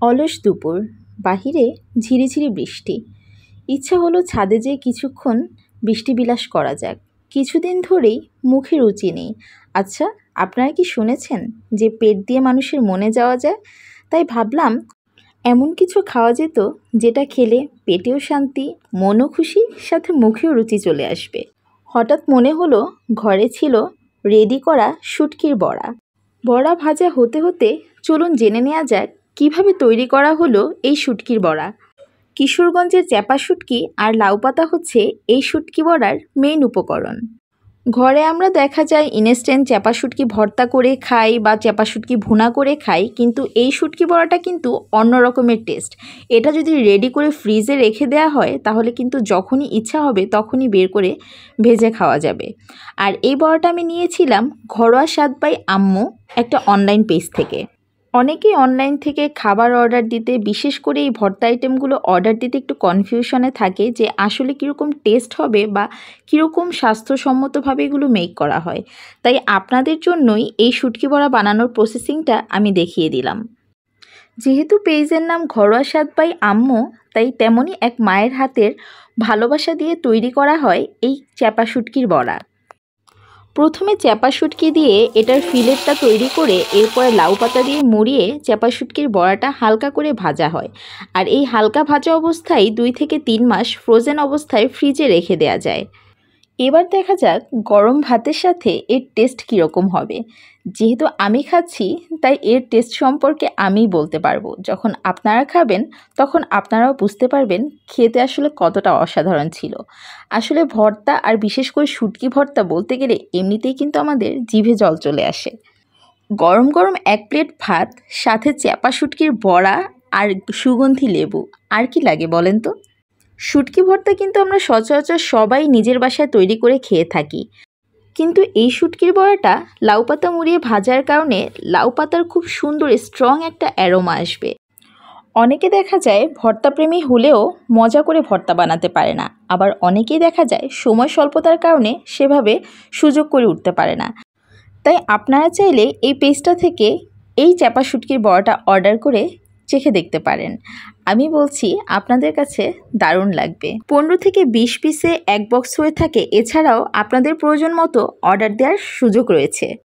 অলস দুপুর, বাহিরে ঝিরিঝিরি বৃষ্টি। ইচ্ছা হলো ছাদে যেয়ে কিছুক্ষণ বৃষ্টিবিলাস করা যাক। কিছুদিন ধরেই মুখে রুচি নেই। আচ্ছা, আপনারা কি শুনেছেন যে পেট দিয়ে মানুষের মনে যাওয়া যায়? তাই ভাবলাম এমন কিছু খাওয়া যেত যেটা খেলে পেটেও শান্তি, মনও খুশি, সাথে মুখেও রুচি চলে আসবে। হঠাৎ মনে হলো ঘরে ছিল রেডি করা শুটকির বড়া। বড়া ভাজা হতে হতে চলুন জেনে নেওয়া যাক কিভাবে তৈরি করা হলো এই শুটকির বড়া। কিশোরগঞ্জের চ্যাপা শুটকি আর লাউ পাতা হচ্ছে এই শুটকি বড়ার মেইন উপকরণ। ঘরে আমরা দেখা যায় ইনস্ট্যান্ট চ্যাপা শুটকি ভর্তা করে খাই বা চ্যাপা শুটকি ভুনা করে খাই, কিন্তু এই শুটকি বড়াটা কিন্তু অন্য রকমের টেস্ট। এটা যদি রেডি করে ফ্রিজে রেখে দেওয়া হয় তাহলে কিন্তু যখনই ইচ্ছা হবে তখনই বের করে ভেজে খাওয়া যাবে। আর এই বড়াটা আমি নিয়েছিলাম ঘরোয়া স্বাদ বাই আম্মু, একটা অনলাইন পেজ থেকে। অনেকেই অনলাইন থেকে খাবার অর্ডার দিতে, বিশেষ করে এই ভর্তা আইটেমগুলো অর্ডার দিতে একটু কনফিউশনে থাকে যে আসলে কীরকম টেস্ট হবে বা কীরকম স্বাস্থ্যসম্মতভাবে এগুলো মেক করা হয়। তাই আপনাদের জন্যই এই শুটকি বড়া বানানোর প্রসেসিংটা আমি দেখিয়ে দিলাম। যেহেতু পেজের নাম ঘরোয়া স্বাদ বাই আম্মু, তাই তেমনই এক মায়ের হাতের ভালোবাসা দিয়ে তৈরি করা হয় এই চ্যাপা শুটকির বড়া। প্রথমে চ্যাপা শুটকি দিয়ে এটার ফিলেটটা তৈরি করে এরপরে লাউ পাতা দিয়ে মুড়িয়ে চ্যাপা শুটকির বড়াটা হালকা করে ভাজা হয়। আর এই হালকা ভাজা অবস্থায় 2 থেকে 3 মাস ফ্রোজেন অবস্থায় ফ্রিজে রেখে দেওয়া যায়। এবার দেখা যাক গরম ভাতের সাথে এর টেস্ট কীরকম হবে। যেহেতু আমি খাচ্ছি তাই এর টেস্ট সম্পর্কে আমিই বলতে পারবো। যখন আপনারা খাবেন তখন আপনারাও বুঝতে পারবেন খেতে আসলে কতটা অসাধারণ ছিল। আসলে ভর্তা, আর বিশেষ করে শুটকি ভর্তা বলতে গেলে এমনিতেই কিন্তু আমাদের জিভে জল চলে আসে। গরম গরম 1 প্লেট ভাত, সাথে চ্যাপা শুটকির বড়া আর সুগন্ধি লেবু, আর কি লাগে বলেন তো? শুটকি ভর্তা কিন্তু আমরা সচরাচর সবাই নিজের বাসায় তৈরি করে খেয়ে থাকি, কিন্তু এই শুটকির বড়াটা লাউ পাতা মুড়িয়ে ভাজার কারণে লাউ পাতার খুব সুন্দর স্ট্রং একটা অ্যারোমা আসবে। অনেকে দেখা যায় ভর্তাপ্রেমী হলেও মজা করে ভর্তা বানাতে পারে না, আবার অনেকেই দেখা যায় সময় স্বল্পতার কারণে সেভাবে সুযোগ করে উঠতে পারে না। তাই আপনারা চাইলে এই পেজটা থেকে এই চ্যাপা শুটকির বড়াটা অর্ডার করে চেখে দেখতে পারেন। আমি বলছি আপনাদের কাছে দারুণ লাগবে। 15 থেকে 20 পিসে 1 বক্স হয়ে থাকে। এছাড়াও আপনাদের প্রয়োজন মতো অর্ডার দেওয়ার সুযোগ রয়েছে।